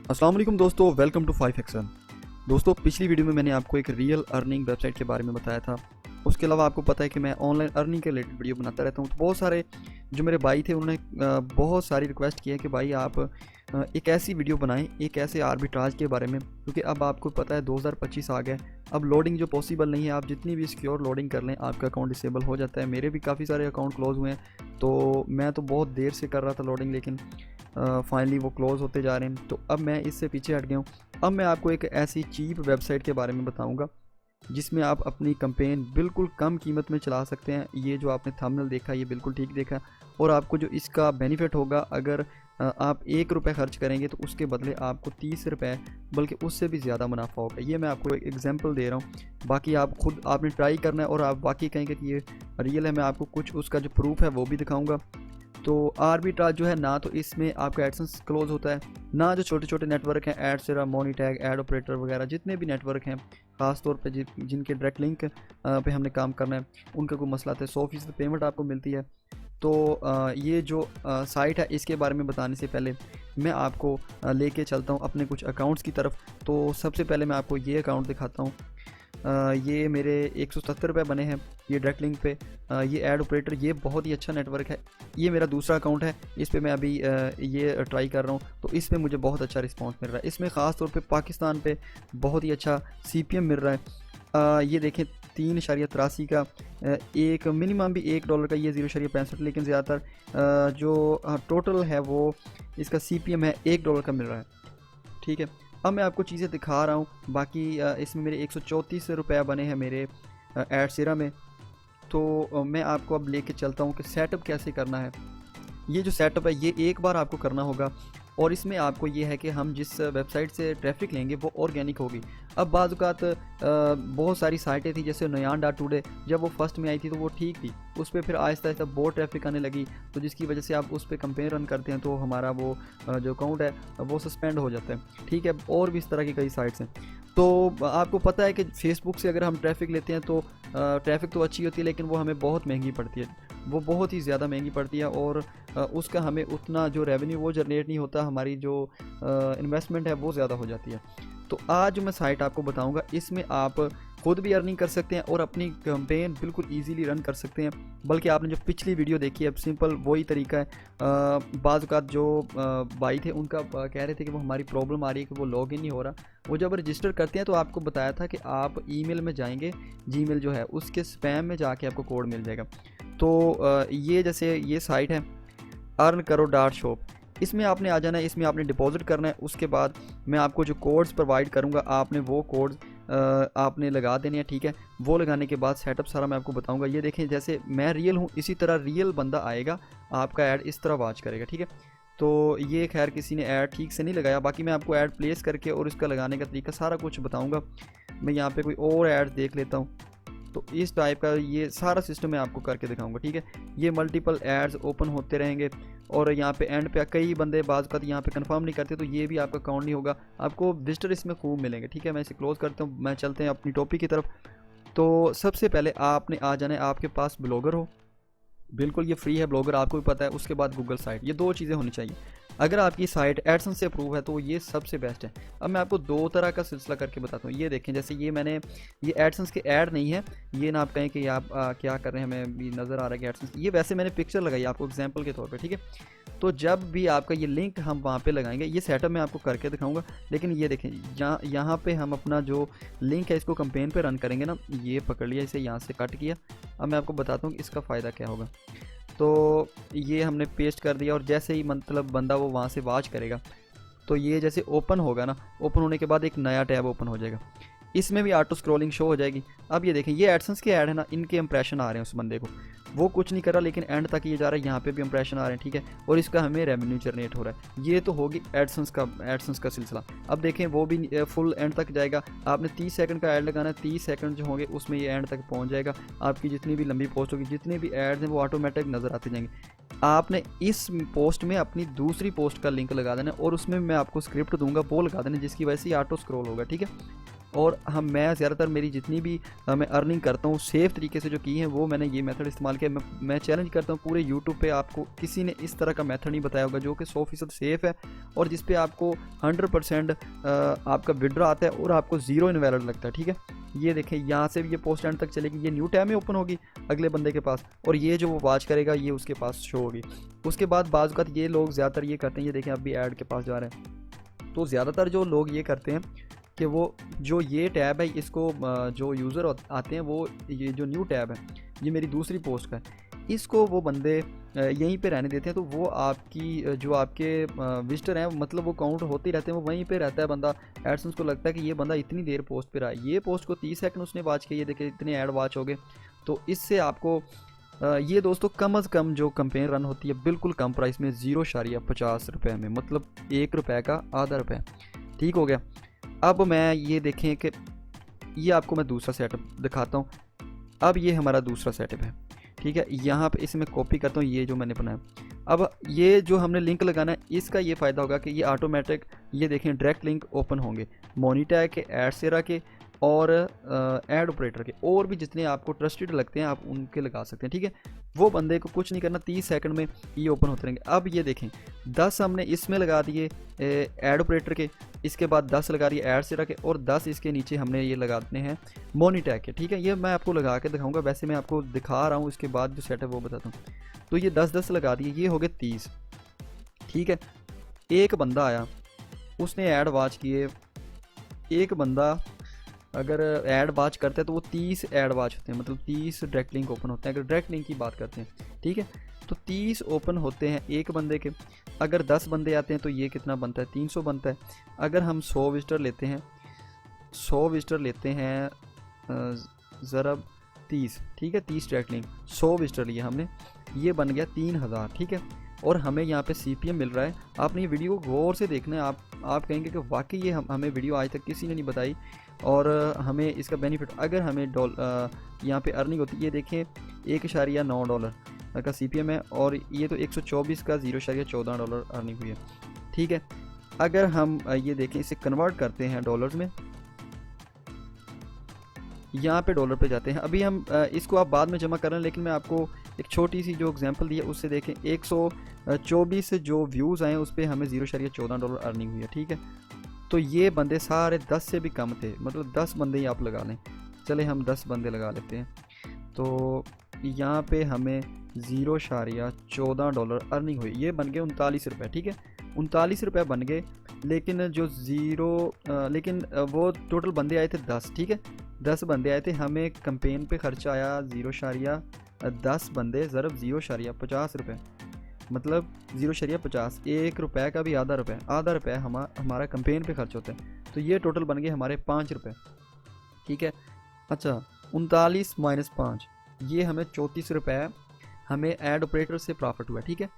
अस्सलाम वालेकुम दोस्तों, वेलकम टू 5XN। दोस्तों, पिछली वीडियो में मैंने आपको एक रियल अर्निंग वेबसाइट के बारे में बताया था। उसके अलावा आपको पता है कि मैं ऑनलाइन अर्निंग के रिलेटेड वीडियो बनाता रहता हूँ। तो बहुत सारे जो मेरे भाई थे उन्होंने बहुत सारी रिक्वेस्ट की है कि भाई आप एक ऐसी वीडियो बनाएं, एक ऐसे आर्बिट्राज के बारे में, क्योंकि अब आपको पता है 2025 आ गया। अब लोडिंग जो पॉसिबल नहीं है, आप जितनी भी सिक्योर लोडिंग कर लें आपका अकाउंट डिसेबल हो जाता है। मेरे भी काफ़ी सारे अकाउंट क्लोज हुए हैं, तो मैं तो बहुत देर से कर रहा था लोडिंग, लेकिन फाइनली वो क्लोज़ होते जा रहे हैं। तो अब मैं इससे पीछे हट गया हूँ। अब मैं आपको एक ऐसी चीप वेबसाइट के बारे में बताऊँगा जिसमें आप अपनी कैंपेन बिल्कुल कम कीमत में चला सकते हैं। ये जो आपने थंबनेल देखा ये बिल्कुल ठीक देखा, और आपको जो इसका बेनिफिट होगा, अगर आप 1 रुपये खर्च करेंगे तो उसके बदले आपको 30 रुपये बल्कि उससे भी ज़्यादा मुनाफा होगा। ये मैं आपको एक एग्जांपल दे रहा हूँ, बाकी आप खुद आपने ट्राई करना है और आप वाकई कहेंगे कि ये रियल है। मैं आपको कुछ उसका जो प्रूफ है वो भी दिखाऊँगा। तो आर्बिट्राज जो है ना, तो इसमें आपका एडसेंस क्लोज होता है ना। जो छोटे छोटे नेटवर्क हैं, एडसेरा, मोनीटैग, एड ऑपरेटर वगैरह जितने भी नेटवर्क हैं, ख़ास तौर पे जिनके डायरेक्ट लिंक पे हमने काम करना है, उनका कोई मसला आता है, 100% पेमेंट आपको मिलती है। तो ये जो साइट है इसके बारे में बताने से पहले मैं आपको लेके चलता हूँ अपने कुछ अकाउंट्स की तरफ। तो सबसे पहले मैं आपको ये अकाउंट दिखाता हूँ। ये मेरे 170 रुपये बने हैं ये डायरेक्ट लिंक पे। ये एड ऑपरेटर, ये बहुत ही अच्छा नेटवर्क है। ये मेरा दूसरा अकाउंट है, इस पे मैं अभी ये ट्राई कर रहा हूँ, तो इस पे मुझे बहुत अच्छा रिस्पांस मिल रहा है। इसमें ख़ास तौर पे पाकिस्तान पे बहुत ही अच्छा CPM मिल रहा है। ये देखें 3.83 का, एक मिनिमम भी $1 का, ये 0.65, लेकिन ज़्यादातर जो टोटल है वो इसका CPM है $1 का मिल रहा है। ठीक है, अब मैं आपको चीज़ें दिखा रहा हूँ। बाकी इसमें मेरे 134 रुपये बने हैं मेरे एडसेरा में। तो मैं आपको अब लेके चलता हूँ कि सेटअप कैसे करना है। ये जो सेटअप है ये एक बार आपको करना होगा, और इसमें आपको ये है कि हम जिस वेबसाइट से ट्रैफिक लेंगे वो ऑर्गेनिक होगी। अब बाज़ औक़ात बहुत सारी साइटें थी, जैसे Nayan.today, जब वो फर्स्ट में आई थी तो वो ठीक थी। उस पर फिर आहिस्ता आहिस्ता बहुत ट्रैफिक आने लगी, तो जिसकी वजह से आप उस पर कंपेन रन करते हैं तो हमारा वो जो अकाउंट है वो सस्पेंड हो जाता है। ठीक है, और भी इस तरह की कई साइट्स हैं। तो आपको पता है कि फेसबुक से अगर हम ट्रैफिक लेते हैं तो ट्रैफिक तो अच्छी होती है, लेकिन वो हमें बहुत महंगी पड़ती है, वो बहुत ही ज़्यादा महंगी पड़ती है, और उसका हमें उतना जो रेवेन्यू वो जनरेट नहीं होता। हमारी जो इन्वेस्टमेंट है वो ज़्यादा हो जाती है। तो आज जो मैं साइट आपको बताऊंगा, इसमें आप खुद भी अर्निंग कर सकते हैं और अपनी कैंपेन बिल्कुल इजीली रन कर सकते हैं। बल्कि आपने जो पिछली वीडियो देखी है, अब सिंपल वही तरीका है। बाज़ औक़ात जो भाई थे उनका कह रहे थे कि वो हमारी प्रॉब्लम आ रही है कि वो लॉग इन नहीं हो रहा। वो जब रजिस्टर करते हैं तो आपको बताया था कि आप ईमेल में जाएंगे, जीमेल जो है उसके स्पैम में जाके आपको कोड मिल जाएगा। तो ये जैसे ये साइट है earnkaro.shop, इसमें आपने आ जाना है, इसमें आपने डिपॉजिट करना है। उसके बाद मैं आपको जो कोड्स प्रोवाइड करूँगा, आपने वो कोड्स आपने लगा देने हैं। ठीक है, वो लगाने के बाद सेटअप सारा मैं आपको बताऊंगा। ये देखें, जैसे मैं रियल हूँ इसी तरह रियल बंदा आएगा, आपका ऐड इस तरह वॉच करेगा। ठीक है, तो ये खैर किसी ने ऐड ठीक से नहीं लगाया, बाकी मैं आपको ऐड प्लेस करके और इसका लगाने का तरीका सारा कुछ बताऊँगा। मैं यहाँ पर कोई और ऐड देख लेता हूँ, तो इस टाइप का ये सारा सिस्टम मैं आपको करके दिखाऊंगा। ठीक है, ये मल्टीपल एड्स ओपन होते रहेंगे, और यहाँ पे एंड पे कई बंदे बाज़ का यहाँ पे कंफर्म नहीं करते, तो ये भी आपका अकाउंट नहीं होगा। आपको विजिटर इसमें खूब मिलेंगे। ठीक है, मैं इसे क्लोज़ करता हूँ, मैं चलते हैं अपनी टॉपिक की तरफ। तो सबसे पहले आपने आ जाना है, आपके पास ब्लॉगर हो, बिल्कुल ये फ्री है ब्लॉगर, आपको भी पता है। उसके बाद गूगल साइट, ये 2 चीज़ें होनी चाहिए। अगर आपकी साइट एडसेंस से अप्रूव है तो ये सबसे बेस्ट है। अब मैं आपको 2 तरह का सिलसिला करके बताता हूँ। ये देखें, जैसे ये मैंने, ये एडसेंस के ऐड नहीं है, ये ना आप कहें कि आप क्या कर रहे हैं, हमें भी नज़र आ रहा है कि एडसेंस, ये वैसे मैंने पिक्चर लगाई आपको एग्जांपल के तौर पे। ठीक है, तो जब भी आपका ये लिंक हम वहाँ पे लगाएंगे, ये सेटअप मैं आपको करके दिखाऊंगा। लेकिन ये देखें, यहाँ पे हम अपना जो लिंक है इसको कैंपेन पे रन करेंगे ना, ये पकड़ लिया, इसे यहाँ से कट किया। अब मैं आपको बताता हूँ कि इसका फ़ायदा क्या होगा। तो ये हमने पेस्ट कर दिया, और जैसे ही मतलब बंदा वो वहाँ से वॉच करेगा, तो ये जैसे ओपन होगा ना, ओपन होने के बाद एक नया टैब ओपन हो जाएगा, इसमें भी ऑटो स्क्रॉलिंग शो हो जाएगी। अब ये देखें, ये एडसेंस के ऐड है ना, इनके इंप्रेशन आ रहे हैं उस बंदे को, वो कुछ नहीं कर रहा, लेकिन एंड तक ये जा रहा है, यहाँ पे भी इंप्रेशन आ रहे हैं। ठीक है, और इसका हमें रेवेन्यू जनरेट हो रहा है। ये तो होगी एडसेंस का सिलसिला। अब देखें, वो भी फुल एंड तक जाएगा। आपने 30 सेकंड का ऐड लगाना है, 30 सेकंड जो होंगे उसमें ये एंड तक पहुँच जाएगा। आपकी जितनी भी लंबी पोस्ट होगी, जितने भी एड्स हैं, वो ऑटोमेटिक नज़र आते जाएंगे। आपने इस पोस्ट में अपनी दूसरी पोस्ट का लिंक लगा देना, और उसमें मैं आपको स्क्रिप्ट दूंगा, वो लगा देना, जिसकी वजह से ऑटो स्क्रॉल होगा। ठीक है, और मैं ज़्यादातर मेरी जितनी भी मैं अर्निंग करता हूँ सेफ़ तरीके से जो की है वो मैंने ये मेथड इस्तेमाल किया। मैं चैलेंज करता हूँ पूरे यूट्यूब पे आपको किसी ने इस तरह का मेथड नहीं बताया होगा जो कि 100% सेफ़ है और जिस पे आपको 100% आपका विड्रॉ आता है और आपको ज़ीरो इनवैलिड लगता है। ठीक है, ये देखें यहाँ से ये पोस्ट एंड तक चलेगी, ये न्यू टैब में ओपन होगी अगले बंदे के पास और ये जो वो वॉच करेगा ये उसके पास शो होगी। उसके बाद बाज़ औक़ात ये लोग ज़्यादातर ये करते हैं, ये देखें अभी ऐड के पास जा रहे हैं, तो ज़्यादातर जो लोग ये करते हैं कि वो जो ये टैब है इसको जो यूज़र आते हैं वो ये जो न्यू टैब है ये मेरी दूसरी पोस्ट का है, इसको वो बंदे यहीं पे रहने देते हैं। तो वो आपकी जो आपके विजिटर हैं मतलब वो काउंट होते ही रहते हैं, वो वहीं पे रहता है बंदा। एडसेंस को लगता है कि ये बंदा इतनी देर पोस्ट पे रहा है, ये पोस्ट को 30 सेकंड उसने वॉच किया, ये देखिए इतने ऐड वॉच हो गए। तो इससे आपको ये दोस्तों कम अज़ कम जो कैंपेन रन होती है बिल्कुल कम प्राइस में 0.50 रुपये में, मतलब 1 रुपये का आधा रुपये। ठीक हो गया। अब मैं ये देखें कि ये आपको मैं दूसरा सेटअप दिखाता हूँ। अब ये हमारा दूसरा सेटअप है, ठीक है, यहाँ पे इसमें कॉपी करता हूँ ये जो मैंने बनाया। अब ये जो हमने लिंक लगाना है इसका ये फ़ायदा होगा कि ये ऑटोमेटिक ये देखें डायरेक्ट लिंक ओपन होंगे मोनीटैग के, एडसेरा के और एड ऑपरेटर के, और भी जितने आपको ट्रस्टेड लगते हैं आप उनके लगा सकते हैं। ठीक है, वो बंदे को कुछ नहीं करना, 30 सेकंड में ये ओपन होते रहेंगे। अब ये देखें 10 हमने इसमें लगा दिए एड ऑपरेटर के, इसके बाद 10 लगा दिए एडसेरा के और 10 इसके नीचे हमने ये लगा देने हैं मोनीटैग के। ठीक है, ये मैं आपको लगा के दिखाऊंगा, वैसे मैं आपको दिखा रहा हूँ, इसके बाद जो सेट है वो बताता हूँ। तो ये 10-10 लगा दिए, ये हो गए 30। ठीक है, एक बंदा आया उसने ऐड वॉच किए, एक बंदा अगर ऐड वॉच करते हैं तो वो 30 ऐड वॉच होते हैं, मतलब 30 डायरेक्ट लिंक ओपन होते हैं अगर डायरेक्ट लिंक की बात करते हैं। ठीक है, तो 30 ओपन होते हैं एक बंदे के। अगर 10 बंदे आते हैं तो ये कितना बनता है, 300 बनता है। अगर हम 100 विजिटर लेते हैं, 100 विजिटर लेते हैं ज़रब 30, ठीक है, 30 डायरेक्ट लिंक, 100 विजिटर लिए हमने, ये बन गया 3000। ठीक है, और हमें यहाँ पे CPM मिल रहा है। आपने ये वीडियो गौर से देखना है, आप कहेंगे कि वाकई ये हमें वीडियो आज तक किसी ने नहीं बताई और हमें इसका बेनिफिट, अगर हमें यहाँ पे अर्निंग होती है, ये देखें $1.9 का CPM है और ये तो 124 का $0.14 अर्निंग हुई है। ठीक है, अगर हम ये देखें इसे कन्वर्ट करते हैं डॉलर्स में, यहाँ पे डॉलर पे जाते हैं। अभी हम इसको आप बाद में जमा कर रहे हैं, लेकिन मैं आपको एक छोटी सी जो एग्जांपल दी है उससे देखें। 124 जो व्यूज़ आए उस पर हमें $0.14 अर्निंग हुई है। ठीक है, तो ये बंदे सारे 10 से भी कम थे, मतलब 10 बंदे ही आप लगा लें। चले हम 10 बंदे लगा लेते हैं, तो यहाँ पे हमें $0.14 अर्निंग हुई, ये बन गए 39 रुपये। ठीक है, 39 रुपये बन गए, लेकिन जो लेकिन वो टोटल बंदे आए थे 10। ठीक है, 10 बंदे आए थे, हमें कैंपेन पे खर्चा आया 0.10 बंदे ज़रब 0.50 रुपये, मतलब 0.50, 1 रुपये का भी आधा रुपये हमारा कैंपेन पे खर्च होता है। तो ये टोटल बन गए हमारे 5 रुपये। ठीक है, अच्छा 39 माइनस 5, ये हमें 34 रुपये हमें ऐड ऑपरेटर से प्रॉफिट हुआ। ठीक है,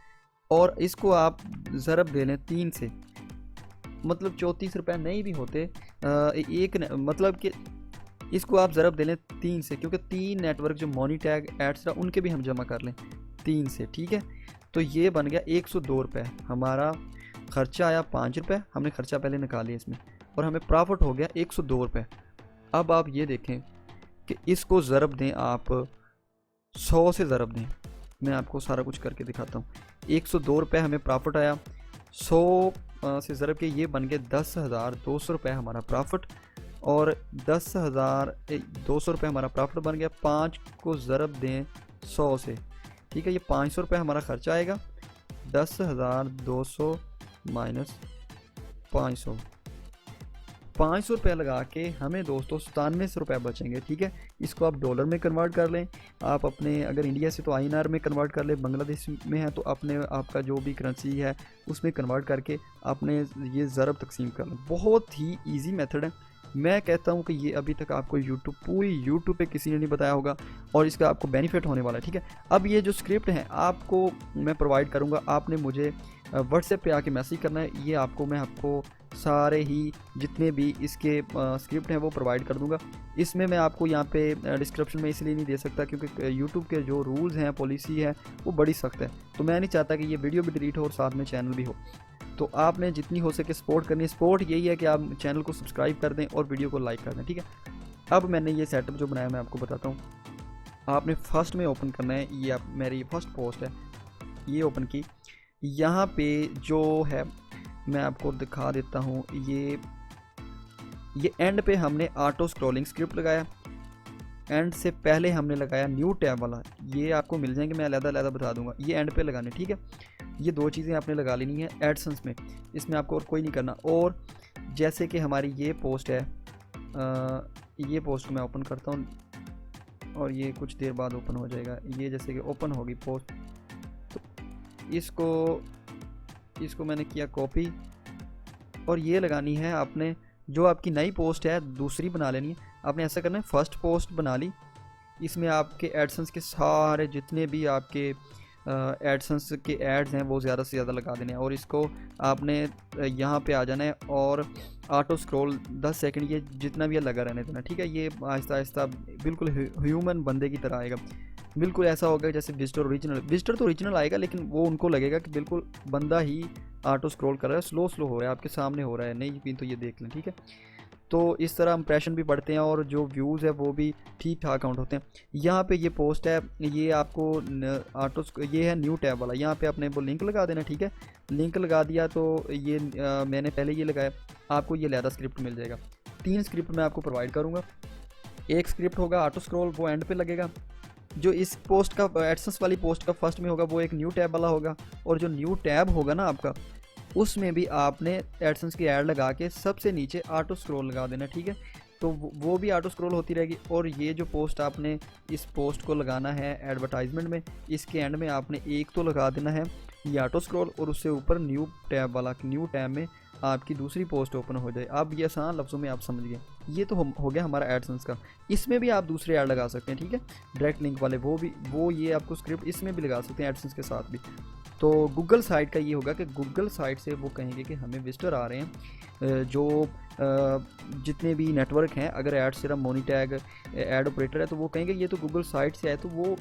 और इसको आप ज़रब दे लें 3 से, मतलब 34 रुपये नहीं भी होते मतलब कि इसको आप ज़रब दे लें 3 से, क्योंकि 3 नेटवर्क जो मोनीटैग एडसेरा उनके भी हम जमा कर लें 3 से। ठीक है, तो ये बन गया 102 रुपये। हमारा खर्चा आया 5 रुपये, हमने खर्चा पहले निकाल लिया इसमें, और हमें प्रॉफिट हो गया 102 रुपये। अब आप ये देखें कि इसको ज़रब दें आप 100 से ज़रब दें, मैं आपको सारा कुछ करके दिखाता हूँ। 102 रुपये हमें प्रॉफिट आया, 100 से ज़रब के ये बन गए 10,200 रुपये हमारा प्रॉफिट, और 10,200 रुपये हमारा प्रॉफिट बन गया। 5 को ज़रब दें 100 से, ठीक है, ये 500 रुपये हमारा खर्चा आएगा। 10,200 माइनस 500, 500 रुपये लगा के हमें दोस्तों 97 रुपये बचेंगे। ठीक है, इसको आप डॉलर में कन्वर्ट कर लें, आप अपने अगर इंडिया से तो INR में कन्वर्ट कर लें, बांग्लादेश में है तो अपने आपका जो भी करेंसी है उसमें कन्वर्ट करके आपने ये ज़रब तकसीम कर लें। बहुत ही ईजी मेथड है, मैं कहता हूँ कि ये अभी तक आपको पूरी यूट्यूब पे किसी ने नहीं बताया होगा और इसका आपको बेनिफिट होने वाला है। ठीक है, अब ये जो स्क्रिप्ट है आपको मैं प्रोवाइड करूँगा, आपने मुझे व्हाट्सएप पे आके मैसेज करना है, ये मैं आपको सारे ही जितने भी इसके स्क्रिप्ट हैं वो प्रोवाइड कर दूंगा। इसमें मैं आपको यहाँ पे डिस्क्रिप्शन में इसलिए नहीं दे सकता क्योंकि यूट्यूब के जो रूल्स हैं, पॉलिसी है, वो बड़ी सख्त है, तो मैं नहीं चाहता कि ये वीडियो भी डिलीट हो और साथ में चैनल भी हो। तो आपने जितनी हो सके सपोर्ट करनी है। सपोर्ट यही है कि आप चैनल को सब्सक्राइब कर दें और वीडियो को लाइक कर दें, ठीक है। अब मैंने ये सेटअप जो बनाया मैं आपको बताता हूँ। आपने फर्स्ट में ओपन करना है, ये मेरी ये फर्स्ट पोस्ट है, ये ओपन की। यहाँ पे जो है मैं आपको दिखा देता हूँ, ये एंड पे हमने ऑटो स्क्रॉलिंग स्क्रिप्ट लगाया, एंड से पहले हमने लगाया न्यू टैब वाला। ये आपको मिल जाएंगे, मैं अलग-अलग बता दूंगा, ये एंड पे लगाने, ठीक है। ये दो चीज़ें आपने लगा लेनी है एडसेंस में, इसमें आपको और कोई नहीं करना। और जैसे कि हमारी ये पोस्ट है, ये पोस्ट मैं ओपन करता हूँ और ये कुछ देर बाद ओपन हो जाएगा। ये जैसे कि ओपन होगी पोस्ट, तो इसको मैंने किया कॉपी, और ये लगानी है आपने, जो आपकी नई पोस्ट है दूसरी बना लेनी है। आपने ऐसा करना है, फर्स्ट पोस्ट बना ली, इसमें आपके एडसेंस के सारे जितने भी आपके एडसेंस के एड्स हैं वो ज़्यादा से ज़्यादा लगा देने हैं, और इसको आपने यहाँ पे आ जाना है और ऑटो स्क्रॉल 10 सेकंड ये जितना भी है लगा रहने देना, ठीक है। ये आहिस्ता आहिस्ता बिल्कुल ह्यूमन बंदे की तरह आएगा, बिल्कुल ऐसा होगा जैसे विजिटर तो ओरिजिनल आएगा, लेकिन वो उनको लगेगा कि बिल्कुल बंदा ही ऑटो स्क्रॉल कर रहा है, स्लो हो रहा है, आपके सामने हो रहा है, नहीं यकीन तो ये देख लें, ठीक है। तो इस तरह इंप्रेशन भी बढ़ते हैं और जो व्यूज़ है वो भी ठीक ठाक काउंट होते हैं। यहाँ पे ये पोस्ट है, ये आपको ये है न्यू टैब वाला, यहाँ पे आपने वो लिंक लगा देना, ठीक है। लिंक लगा दिया तो ये मैंने पहले ये लगाया, आपको ये लहदा स्क्रिप्ट मिल जाएगा। 3 स्क्रिप्ट मैं आपको प्रोवाइड करूँगा। एक स्क्रिप्ट होगा ऑटो स्क्रॉल, वो एंड पे लगेगा। जो इस पोस्ट का एडसेंस वाली पोस्ट का फर्स्ट में होगा वो एक न्यू टैब वाला होगा, और जो न्यू टैब होगा ना आपका, उसमें भी आपने एडसेंस की ऐड लगा के सबसे नीचे ऑटो स्क्रॉल लगा देना, ठीक है। तो वो भी ऑटो स्क्रॉल होती रहेगी। और ये जो पोस्ट आपने इस पोस्ट को लगाना है एडवर्टाइजमेंट में, इसके एंड में आपने एक तो लगा देना है ये ऑटो स्क्रॉल, और उससे ऊपर न्यू टैब वाला, न्यू टैब में आपकी दूसरी पोस्ट ओपन हो जाए। अब ये आसान लफ्ज़ों में आप समझ गए, ये तो हो गया हमारा एडसेंस का। इसमें भी आप दूसरे ऐड लगा सकते हैं, ठीक है, डायरेक्ट लिंक वाले, वो ये आपको स्क्रिप्ट इसमें भी लगा सकते हैं एडसेंस के साथ भी। तो गूगल साइट का ये होगा कि गूगल साइट से वो कहेंगे कि हमें विजिटर आ रहे हैं, जो जितने भी नेटवर्क हैं, अगर ऐड सिर्फ मोनीटैग ऐड ऑपरेटर है तो वो कहेंगे ये तो गूगल साइट से है, तो वो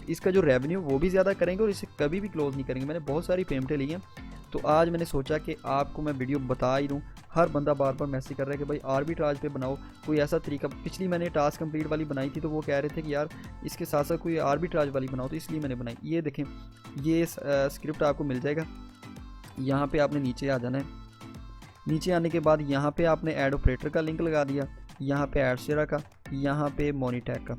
इसका जो रेवेन्यू वो भी ज़्यादा करेंगे और इसे कभी भी क्लोज़ नहीं करेंगे। मैंने बहुत सारी पेमेंटें ली हैं, तो आज मैंने सोचा कि आपको मैं वीडियो बता ही दूँ। हर बंदा बार बार मैसेज कर रहा है कि भाई आर्बिट्राज पे बनाओ कोई ऐसा तरीका। पिछली मैंने टास्क कंप्लीट वाली बनाई थी तो वो कह रहे थे कि यार इसके साथ साथ कोई आर्बिट्राज वाली बनाओ, तो इसलिए मैंने बनाई। ये देखें, ये स्क्रिप्ट आपको मिल जाएगा। यहाँ पे आपने नीचे आ जाना है, नीचे आने के बाद यहाँ पे आपने ऐड ऑपरेटर का लिंक लगा दिया, यहाँ पे एडसेरा का, यहाँ पे मोनीटैग का,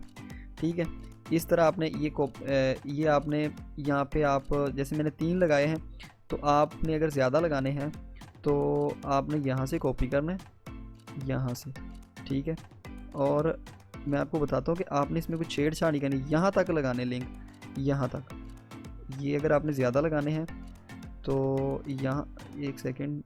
ठीक है। इस तरह आपने ये आपने यहाँ पे आप जैसे मैंने 3 लगाए हैं, तो आपने अगर ज़्यादा लगाने हैं तो आपने यहाँ से कॉपी करना है, यहाँ से, ठीक है। और मैं आपको बताता हूँ कि आपने इसमें कुछ छेड़छाड़ नहीं करनी, यहाँ तक लगाने लिंक, यहाँ तक। ये अगर आपने ज़्यादा लगाने हैं तो यहाँ, एक सेकेंड,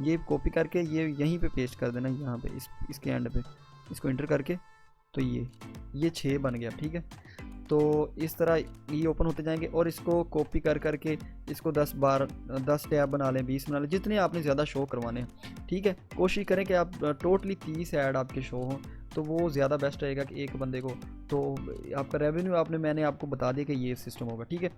ये कॉपी करके ये यहीं पे पेस्ट कर देना, यहाँ पे इसके एंड पे इसको इंटर करके, तो ये 6 बन गया, ठीक है। तो इस तरह ये ओपन होते जाएंगे, और इसको कॉपी कर करके इसको 10 टैब बना लें, 20 बना लें, जितने आपने ज़्यादा शो करवाने हैं, ठीक है। कोशिश करें कि आप टोटली 30 ऐड आपके शो हों, तो वो ज़्यादा बेस्ट रहेगा कि एक बंदे को, तो आपका रेवेन्यू मैंने आपको बता दिया कि ये सिस्टम होगा, ठीक है।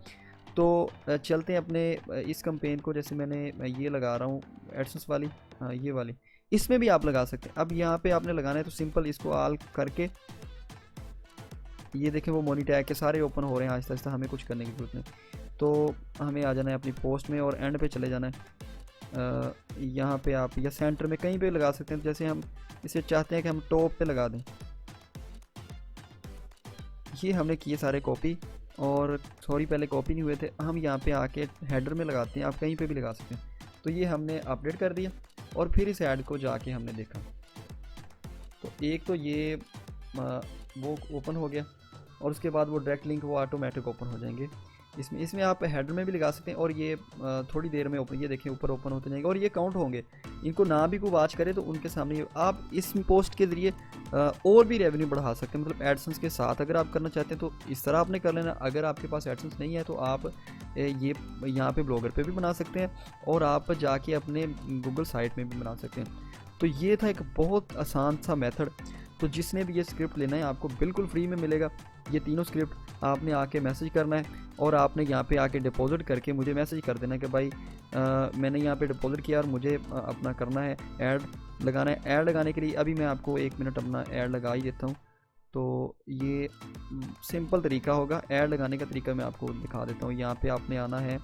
तो चलते हैं अपने इस कैंपेन को, जैसे मैं ये लगा रहा हूँ एडसेंस वाली, हाँ ये वाली, इसमें भी आप लगा सकते हैं। अब यहाँ पे आपने लगाना है तो सिंपल इसको ऑल करके, ये देखें वो मोनीटैग के सारे ओपन हो रहे हैं आहिस्ता आहिस्ता, हमें कुछ करने की जरूरत नहीं। तो हमें आ जाना है अपनी पोस्ट में और एंड पे चले जाना है। यहाँ पे आप या सेंटर में कहीं पे लगा सकते हैं, जैसे हम इसे चाहते हैं कि हम टॉप पे लगा दें। ये हमने किए सारे कॉपी, और सॉरी पहले कॉपी नहीं हुए थे, हम यहाँ पे आके हेडर में लगाते हैं, आप कहीं पे भी लगा सकते हैं। तो ये हमने अपडेट कर दिया, और फिर इस ऐड को जाके हमने देखा, तो एक तो ये वो ओपन हो गया, और उसके बाद वो डायरेक्ट लिंक वो ऑटोमेटिक ओपन हो जाएंगे। इसमें आप हेडर में भी लगा सकते हैं, और ये थोड़ी देर में ओपन, ये देखें ऊपर ओपन होते जाएंगे, और ये काउंट होंगे। इनको ना भी कोई वॉच करे तो उनके सामने आप इस पोस्ट के ज़रिए और भी रेवेन्यू बढ़ा सकते हैं, मतलब एडसेंस के साथ अगर आप करना चाहते हैं तो इस तरह आपने कर लेना। अगर आपके पास एडसेंस नहीं है तो आप ये यहाँ पे ब्लॉगर पे भी बना सकते हैं, और आप जाके अपने गूगल साइट में भी बना सकते हैं। तो ये था एक बहुत आसान सा मेथड। तो जिसने भी ये स्क्रिप्ट लेना है आपको बिल्कुल फ्री में मिलेगा, ये तीनों स्क्रिप्ट। आपने आके मैसेज करना है और आपने यहाँ पे आके डिपॉजिट करके मुझे मैसेज कर देना कि भाई मैंने यहाँ पे डिपॉजिट किया और मुझे अपना करना है ऐड लगाना है। ऐड लगाने के लिए अभी मैं आपको 1 मिनट अपना ऐड लगा ही देता हूँ। तो ये सिंपल तरीका होगा, ऐड लगाने का तरीका मैं आपको दिखा देता हूँ। यहाँ पे आपने आना है,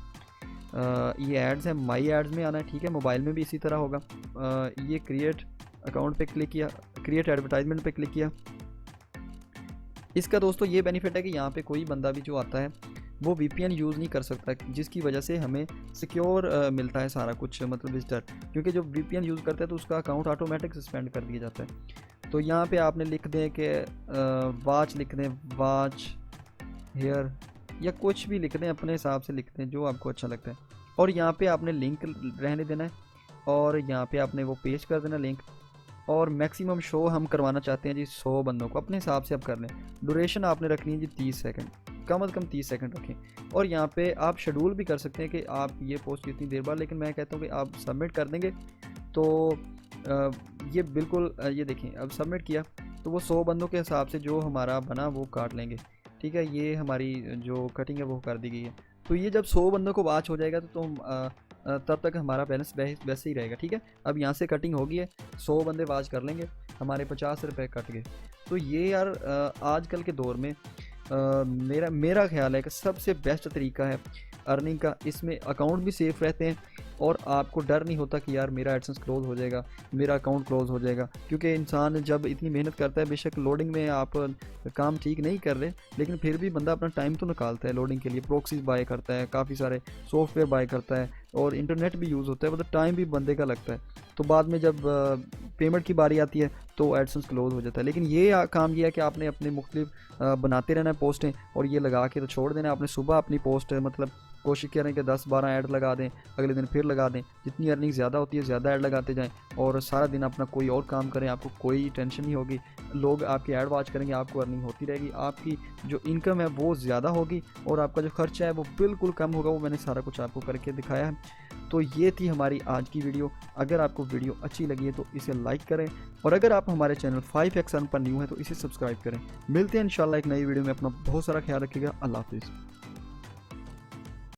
ये एड्स है, माई एड्स में आना है, ठीक है। मोबाइल में भी इसी तरह होगा। ये क्रिएट अकाउंट पे क्लिक किया, क्रिएट एडवर्टाइजमेंट पे क्लिक किया। इसका दोस्तों ये बेनिफिट है कि यहाँ पे कोई बंदा भी जो आता है वो VPN यूज़ नहीं कर सकता, जिसकी वजह से हमें सिक्योर मिलता है सारा कुछ, मतलब विजिटर, क्योंकि जो VPN यूज़ करता है तो उसका अकाउंट ऑटोमेटिक सस्पेंड कर दिया जाता है। तो यहाँ पे आपने लिख दें कि वाच लिख दें, वाच हेयर, या कुछ भी लिख दें, अपने हिसाब से लिख दें जो आपको अच्छा लगता है। और यहाँ पे आपने लिंक रहने देना है और यहाँ पे आपने वो पेस्ट कर देना लिंक। और मैक्सिमम शो हम करवाना चाहते हैं जी 100 बंदों को, अपने हिसाब से आप कर लें। ड्यूरेशन आपने रखनी है जी 30 सेकंड, कम से कम 30 सेकंड रखें। और यहाँ पे आप शेड्यूल भी कर सकते हैं कि आप ये पोस्ट कितनी देर बाद, लेकिन मैं कहता हूँ कि आप सबमिट कर देंगे तो ये बिल्कुल ये देखें, अब सबमिट किया तो वो 100 बंदों के हिसाब से जो हमारा बना वो काट लेंगे, ठीक है। ये हमारी जो कटिंग है वो कर दी गई है। तो ये जब 100 बंदों को वॉच हो जाएगा तो तब तक हमारा बैलेंस वैसे ही रहेगा, ठीक है। अब यहाँ से कटिंग होगी है, 100 बंदे वॉच कर लेंगे, हमारे 50 रुपये कट गए। तो ये यार आजकल के दौर में मेरा ख्याल है कि सबसे बेस्ट तरीका है अर्निंग का। इसमें अकाउंट भी सेफ़ रहते हैं और आपको डर नहीं होता कि यार मेरा एडसेंस क्लोज़ हो जाएगा, मेरा अकाउंट क्लोज़ हो जाएगा। क्योंकि इंसान जब इतनी मेहनत करता है, बेशक लोडिंग में आप काम ठीक नहीं कर रहे, लेकिन फिर भी बंदा अपना टाइम तो निकालता है लोडिंग के लिए, प्रॉक्सीज बाय करता है, काफ़ी सारे सॉफ्टवेयर बाय करता है और इंटरनेट भी यूज़ होता है, मतलब टाइम भी बंदे का लगता है। तो बाद में जब पेमेंट की बारी आती है तो एडसेंस क्लोज़ हो जाता है। लेकिन ये काम ये है कि आपने अपने मुख्तलिफ बनाते रहना है पोस्टें और ये लगा के तो छोड़ देना। आपने सुबह अपनी पोस्ट मतलब कोशिश करें कि 10-12 ऐड लगा दें, अगले दिन फिर लगा दें। जितनी अर्निंग ज़्यादा होती है ज़्यादा ऐड लगाते जाएं और सारा दिन अपना कोई और काम करें, आपको कोई टेंशन नहीं होगी। लोग आपकी ऐड वॉच करेंगे, आपको अर्निंग होती रहेगी, आपकी जो इनकम है वो ज़्यादा होगी और आपका जो खर्चा है वो बिल्कुल कम होगा। वो मैंने सारा कुछ आपको करके दिखाया है। तो ये थी हमारी आज की वीडियो। अगर आपको वीडियो अच्छी लगी है तो इसे लाइक करें और अगर आप हमारे चैनल 5x Earn पर न्यू हैं तो इसे सब्सक्राइब करें। मिलते हैं इंशाल्लाह एक नई वीडियो में। अपना बहुत सारा ख्याल रखिएगा। अल्लाह हाफिज़।